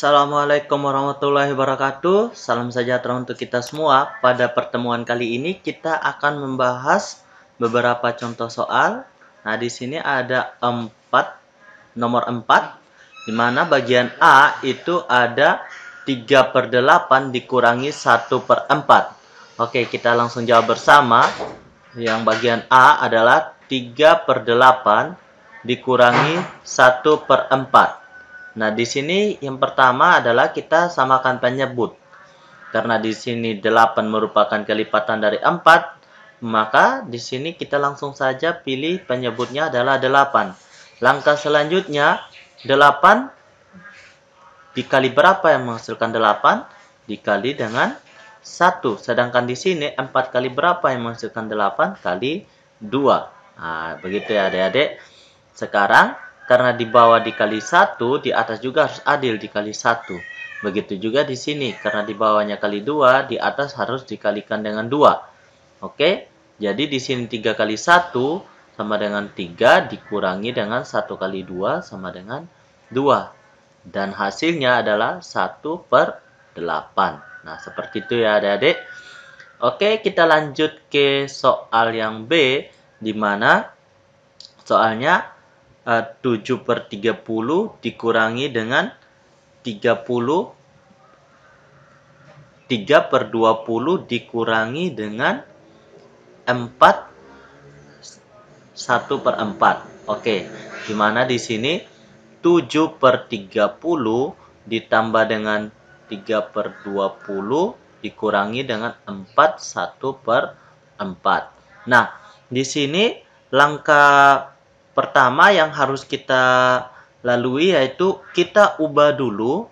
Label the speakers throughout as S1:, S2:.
S1: Assalamualaikum warahmatullahi wabarakatuh. Salam sejahtera untuk kita semua. Pada pertemuan kali ini kita akan membahas beberapa contoh soal. Nah, di sini ada nomor 4, di mana bagian A itu ada 3/8 dikurangi 1/4. Oke, kita langsung jawab bersama. Yang bagian A adalah 3/8 dikurangi 1/4. Nah, di sini yang pertama adalah kita samakan penyebut. Karena di sini 8 merupakan kelipatan dari 4, maka di sini kita langsung saja pilih penyebutnya adalah 8. Langkah selanjutnya, 8 dikali berapa yang menghasilkan 8? Dikali dengan 1. Sedangkan di sini 4 kali berapa yang menghasilkan 8? Kali 2. Nah, begitu ya adik-adik. Sekarang karena di bawah dikali 1, di atas juga harus adil dikali 1. Begitu juga di sini, karena di bawahnya kali 2, di atas harus dikalikan dengan 2. Oke, jadi di sini 3 kali 1 sama dengan 3 dikurangi dengan 1 kali 2 sama dengan 2. Dan hasilnya adalah 1/8. Nah, seperti itu ya adik-adik. Oke, kita lanjut ke soal yang B, di mana soalnya 7/30 dikurangi dengan 30. 3/20 dikurangi dengan 4 1/4. Oke, dimana di sini 7/30 ditambah dengan 3/20 dikurangi dengan 4 1/4. Nah, di sini langkah pertama yang harus kita lalui yaitu kita ubah dulu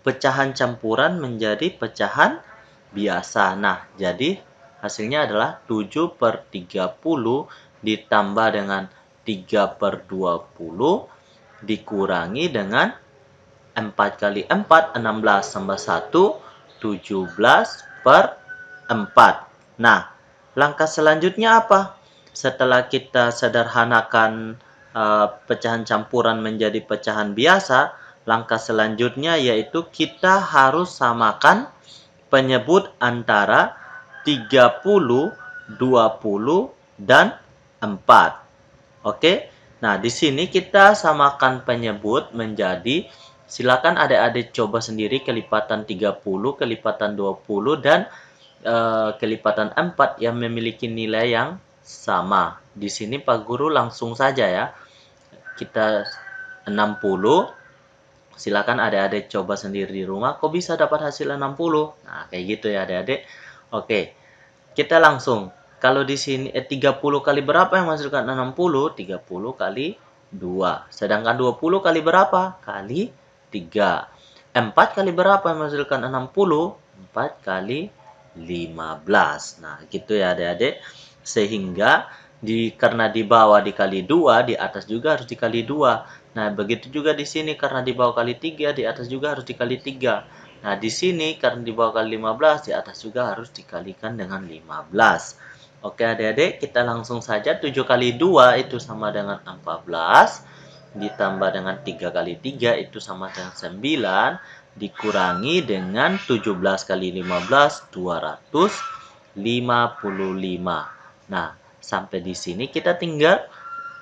S1: pecahan campuran menjadi pecahan biasa. Nah, jadi hasilnya adalah 7/30 ditambah dengan 3/20 dikurangi dengan 4 kali 4, 16 tambah 1, 17/4. Nah, langkah selanjutnya apa? Setelah kita sederhanakan pecahan campuran menjadi pecahan biasa, langkah selanjutnya yaitu kita harus samakan penyebut antara 30, 20, dan 4. Oke. Nah, di sini kita samakan penyebut menjadi, silakan adik-adik coba sendiri kelipatan 30, kelipatan 20, dan kelipatan 4 yang memiliki nilai yang sama. Di sini Pak Guru langsung saja ya. Kita 60. Silakan adik-adik coba sendiri di rumah. Kok bisa dapat hasil 60? Nah, kayak gitu ya adik-adik. Oke. Kita langsung. Kalau di sini 30 kali berapa yang menghasilkan 60? 30 kali 2. Sedangkan 20 kali berapa? Kali 3. 4 kali berapa yang menghasilkan 60? 4 kali 15. Nah, gitu ya adik-adik. Sehingga karena di bawah dikali 2, di atas juga harus dikali 2. Nah, begitu juga di sini karena di bawah kali 3, di atas juga harus dikali 3. Nah, di sini karena di bawah kali 15, di atas juga harus dikalikan dengan 15. Oke adik-adik, kita langsung saja. 7 kali 2 itu sama dengan 14. Ditambah dengan 3 kali 3 itu sama dengan 9. Dikurangi dengan 17 kali 15, 255. Nah, sampai di sini kita tinggal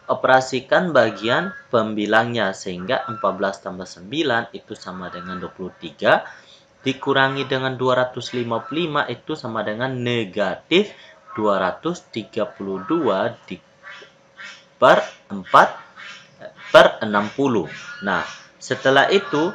S1: operasikan bagian pembilangnya, sehingga 14 tambah 9 itu sama dengan 23, dikurangi dengan 255 itu sama dengan negatif 232 per 60. Nah, setelah itu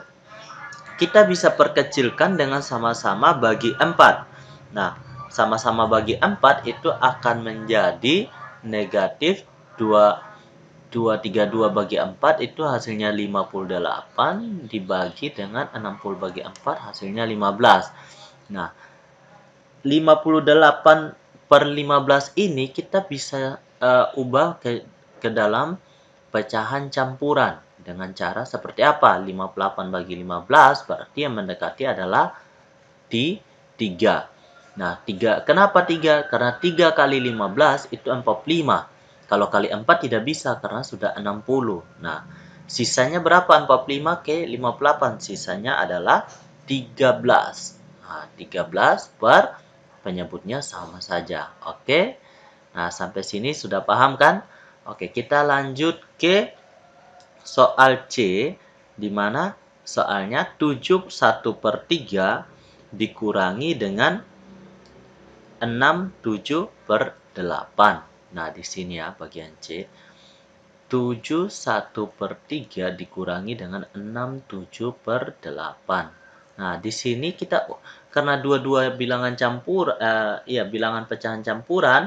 S1: kita bisa perkecilkan dengan sama-sama bagi 4. Nah, sama-sama bagi 4 itu akan menjadi negatif 232 bagi 4 itu hasilnya 58 dibagi dengan 60 bagi 4 hasilnya 15. Nah, 58/15 ini kita bisa ubah ke dalam pecahan campuran dengan cara seperti apa? 58 bagi 15 berarti yang mendekati adalah 3. Nah, 3. Kenapa 3? Karena 3 kali 15 itu 45. Kalau kali 4 tidak bisa karena sudah 60. Nah, Sisanya berapa? 45 ke 58. Sisanya adalah 13. Nah, 13 per penyebutnya sama saja. Oke. Nah, sampai sini sudah paham kan? Oke, kita lanjut ke soal C, di mana soalnya 71/3 dikurangi dengan 67/8. Nah, di sini ya bagian C. 71/3 dikurangi dengan 67/8. Nah, di sini kita karena dua-dua bilangan bilangan pecahan campuran,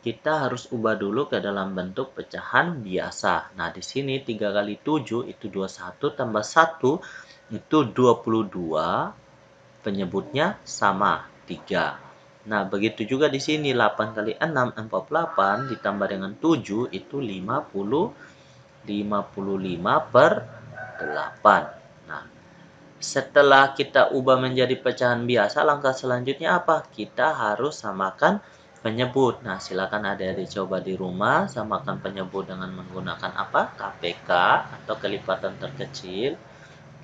S1: kita harus ubah dulu ke dalam bentuk pecahan biasa. Nah, di sini 3 kali 7 itu 21 tambah 1 itu 22. Penyebutnya sama, 3. Nah, begitu juga di sini 8 kali 6, 48 ditambah dengan 7 itu 55/8. Nah, setelah kita ubah menjadi pecahan biasa, langkah selanjutnya apa? Kita harus samakan penyebut. Nah, silakan adik-adik coba di rumah, samakan penyebut dengan menggunakan apa? KPK atau kelipatan terkecil,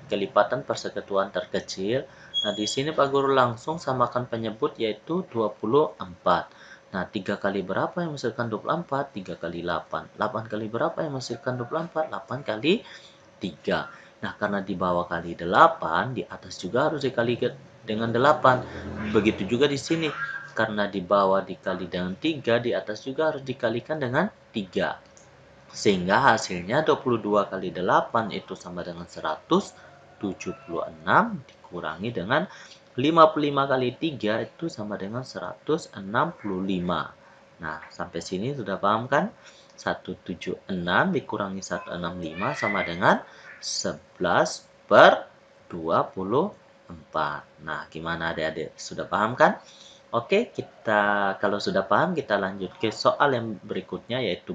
S1: kelipatan persekutuan terkecil. Nah, di sini Pak Guru langsung samakan penyebut yaitu 24. Nah, 3 kali berapa yang menghasilkan 24? 3 kali 8. 8 kali berapa yang menghasilkan 24? 8 kali 3. Nah, karena di bawah kali 8, di atas juga harus dikali dengan 8. Begitu juga di sini. Karena di bawah dikali dengan 3, di atas juga harus dikalikan dengan 3. Sehingga hasilnya 22 kali 8 itu sama dengan 176 dikurangi dengan 55 kali 3 itu sama dengan 165. Nah, sampai sini sudah paham kan? 176 dikurangi 165 sama dengan 11/24. Nah, gimana adik-adik? Sudah paham kan? Oke, kalau sudah paham, kita lanjut ke soal yang berikutnya, yaitu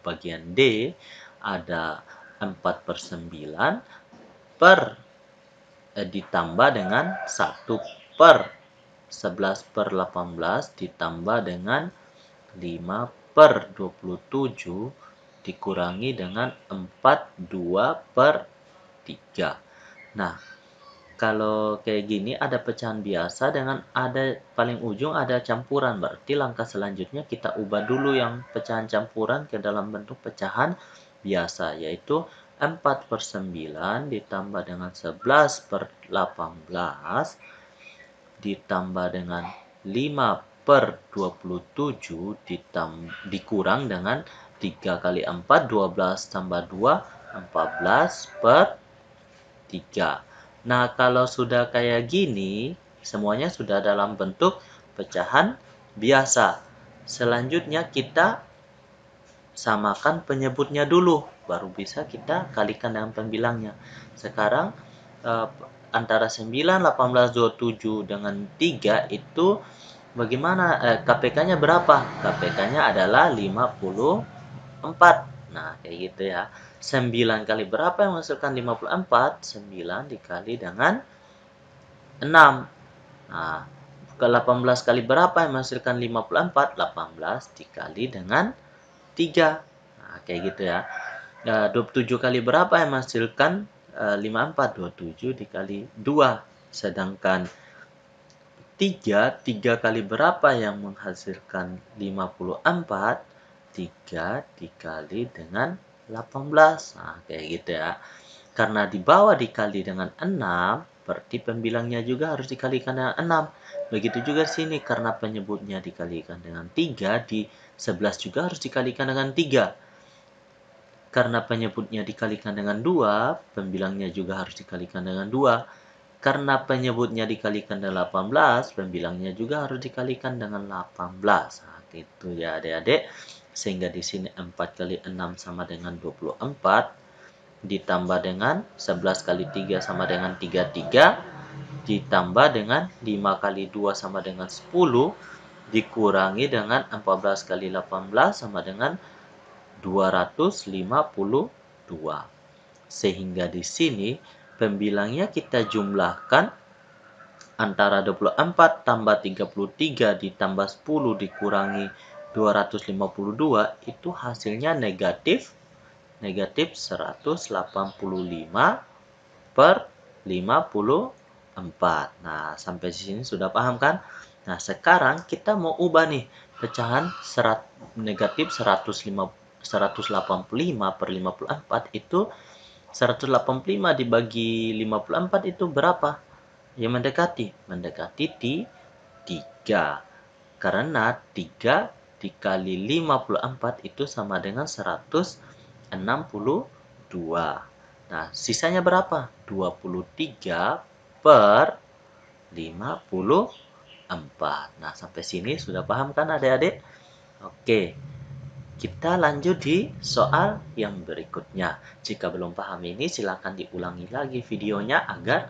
S1: bagian D. Ada 4/9 ditambah dengan 1/11/18 ditambah dengan 5/27 dikurangi dengan 42/3. Nah, kalau kayak gini ada pecahan biasa dengan ada paling ujung ada campuran. Berarti langkah selanjutnya kita ubah dulu yang pecahan campuran ke dalam bentuk pecahan biasa, yaitu 4/9 ditambah dengan 11/18 ditambah dengan 5/27 dikurang dengan 3 kali 4, 12 tambah 2, 14/3. Nah, kalau sudah kayak gini, semuanya sudah dalam bentuk pecahan biasa. Selanjutnya kita samakan penyebutnya dulu, baru bisa kita kalikan dengan pembilangnya. Sekarang antara 9, 18, 27 dengan 3 itu bagaimana? KPK-nya berapa? KPK-nya adalah 54. Nah, kayak gitu ya. 9 kali berapa yang menghasilkan 54? 9 dikali dengan 6. Nah, 18 kali berapa yang menghasilkan 54? 18 dikali dengan 3. Nah, kayak gitu ya. 27 kali berapa yang menghasilkan 54? 27 dikali 2. Sedangkan 3 kali berapa yang menghasilkan 54? 3 dikali dengan 18. Nah, kayak gitu ya. Karena di bawah dikali dengan 6, berarti pembilangnya juga harus dikalikan dengan 6. Begitu juga di sini, karena penyebutnya dikalikan dengan 3, di 11 juga harus dikalikan dengan 3. Karena penyebutnya dikalikan dengan 2, pembilangnya juga harus dikalikan dengan 2. Karena penyebutnya dikalikan dengan 18, pembilangnya juga harus dikalikan dengan 18. Nah, gitu ya adik-adik. Sehingga di sini 4 kali 6 sama dengan 24. Ditambah dengan 11 kali 3 sama dengan 33. Ditambah dengan 5 kali 2 sama dengan 10. Dikurangi dengan 14 kali 18 sama dengan 252. Sehingga di sini pembilangnya kita jumlahkan antara 24 tambah 33 ditambah 10 dikurangi 252 itu hasilnya negatif negatif 185 per 54. Nah, sampai di sini sudah paham kan? Nah, sekarang kita mau ubah nih pecahan negatif 185 per 54 itu 185 dibagi 54 itu berapa? Ya mendekati 3. Karena 3 dikali 54 itu sama dengan 162. Nah, sisanya berapa? 23 per 54. Nah, sampai sini sudah paham kan adik-adik? Oke, kita lanjut di soal yang berikutnya. Jika belum paham ini, silakan diulangi lagi videonya agar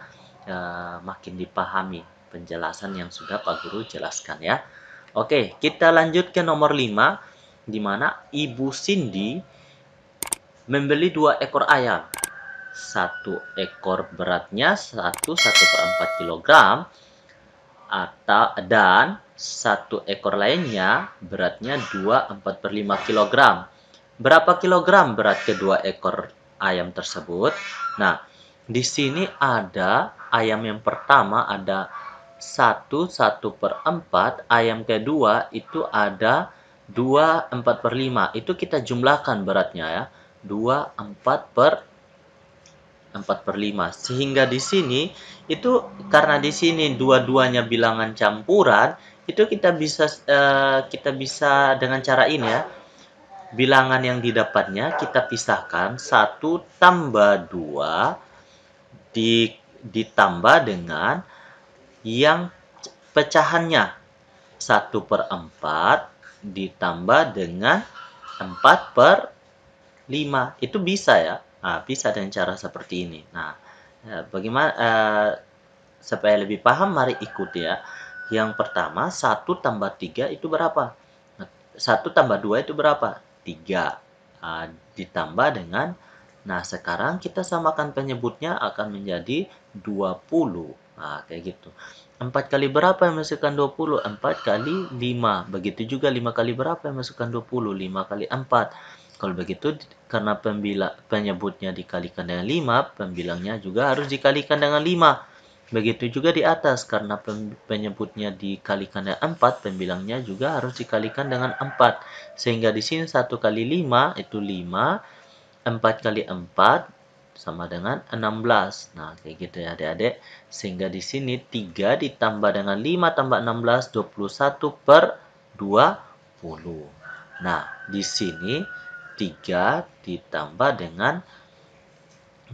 S1: makin dipahami penjelasan yang sudah Pak Guru jelaskan ya. Oke, kita lanjut ke nomor 5, di mana Ibu Cindy membeli 2 ekor ayam. 1 ekor beratnya 1/4 kilogram, dan 1 ekor lainnya beratnya 2/4/5 kilogram. Berapa kilogram berat kedua ekor ayam tersebut? Nah, di sini ada ayam yang pertama ada 1/4, ayam kedua itu ada 2/4/5. Itu kita jumlahkan beratnya ya. 2/4/5. Sehingga di sini itu karena di sini dua-duanya bilangan campuran, itu kita bisa dengan cara ini ya. Bilangan yang didapatnya kita pisahkan 1 tambah 2 ditambah dengan yang pecahannya 1/4 ditambah dengan 4/5. Itu bisa ya. Nah, bisa dengan cara seperti ini. Nah, bagaimana supaya lebih paham, mari ikuti ya. Yang pertama, 1 tambah 3 itu berapa? 1 tambah 2 itu berapa? 3. Ditambah dengan, nah sekarang kita samakan penyebutnya akan menjadi 20. Nah, kayak gitu. 4 kali berapa yang masukkan 20? 4 kali 5. Begitu juga 5 kali berapa yang masukkan 20? 5 kali 4. Kalau begitu, karena penyebutnya dikalikan dengan 5, pembilangnya juga harus dikalikan dengan 5. Begitu juga di atas, karena penyebutnya dikalikan dengan 4, pembilangnya juga harus dikalikan dengan 4. Sehingga di sini 1 kali 5 itu 5, 4 kali 4 sama dengan 16. Nah, kayak gitu ya adik-adik. Sehingga di sini 3 ditambah dengan 5 tambah 16, 21 per 20. Nah, di sini 3 ditambah dengan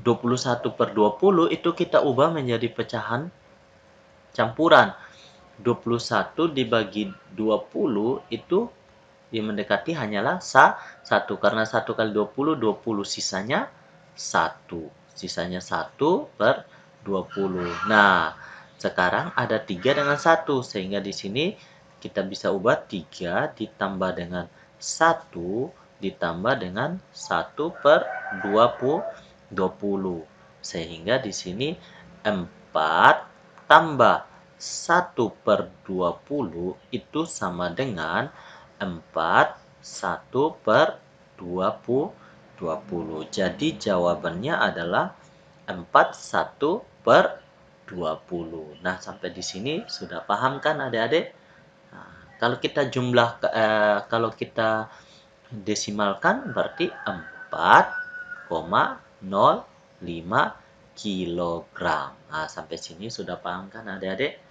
S1: 21 per 20 itu kita ubah menjadi pecahan campuran. 21 dibagi 20 itu mendekati hanyalah 1. Karena 1 kali 20, 20. Sisanya 1. Sisanya 1 per 20. Nah, sekarang ada 3 dengan 1. Sehingga di sini kita bisa ubah 3 ditambah dengan 1 ditambah dengan 1 per 20. Sehingga di sini 4 tambah 1 per 20 itu sama dengan 4 1 per 20. Jadi jawabannya adalah 4 1 per 20. Nah, sampai di sini sudah paham kan adik-adik? Nah, kalau kita kalau kita desimalkan berarti 4,05 kilogram. Nah, sampai sini sudah paham kan adik-adik?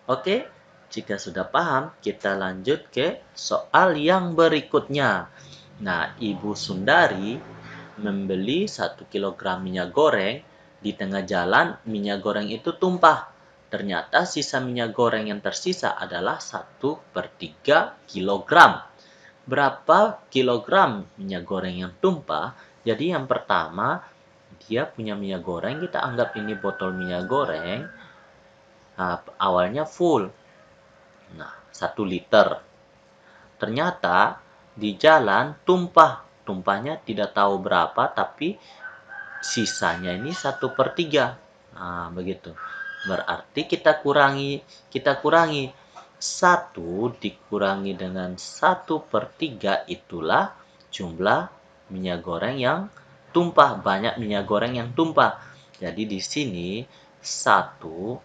S1: Oke, jika sudah paham, kita lanjut ke soal yang berikutnya. Nah, Ibu Sundari membeli 1 kilogram minyak goreng. Di tengah jalan, minyak goreng itu tumpah. Ternyata sisa minyak goreng yang tersisa adalah 1/3 kilogram. Berapa kilogram minyak goreng yang tumpah? Jadi yang pertama, dia punya minyak goreng, kita anggap ini botol minyak goreng. Awalnya full. Nah, 1 liter. Ternyata di jalan tumpah. Tumpahnya tidak tahu berapa, tapi sisanya ini 1/3. Nah, begitu. Berarti kita kurangi. 1 dikurangi dengan 1/3 itulah jumlah minyak goreng yang tumpah, banyak minyak goreng yang tumpah. Jadi di sini 1,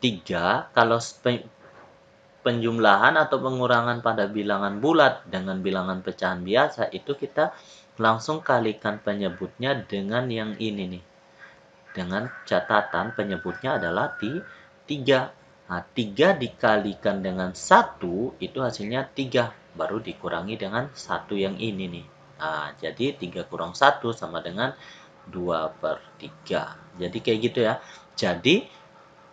S1: 3, kalau penjumlahan atau pengurangan pada bilangan bulat dengan bilangan pecahan biasa, itu kita langsung kalikan penyebutnya dengan yang ini nih. Dengan catatan penyebutnya adalah 3. Nah, 3 dikalikan dengan 1 itu hasilnya 3. Baru dikurangi dengan 1 yang ini nih. Nah, jadi 3 kurang 1 sama dengan 2/3. Jadi kayak gitu ya. Jadi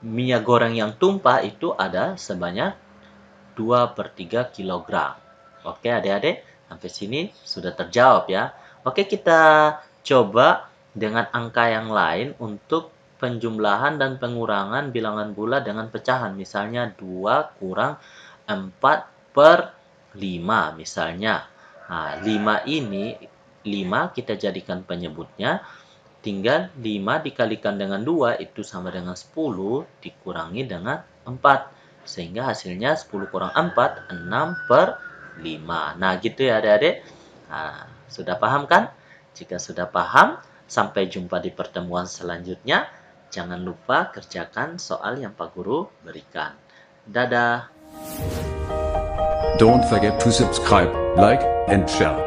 S1: minyak goreng yang tumpah itu ada sebanyak 2/3 kilogram. Oke adik-adik, sampai sini sudah terjawab ya. Oke, kita coba dengan angka yang lain untuk penjumlahan dan pengurangan bilangan bulat dengan pecahan. Misalnya 2 kurang 4/5 misalnya. Nah, 5 kita jadikan penyebutnya. Tinggal 5 dikalikan dengan 2 itu sama dengan 10 dikurangi dengan 4. Sehingga hasilnya 10 kurang 4, 6/5. Nah, gitu ya adik-adik. Nah, sudah paham kan? Jika sudah paham, sampai jumpa di pertemuan selanjutnya. Jangan lupa kerjakan soal yang Pak Guru berikan. Dadah!
S2: Don't forget to subscribe, like, and share.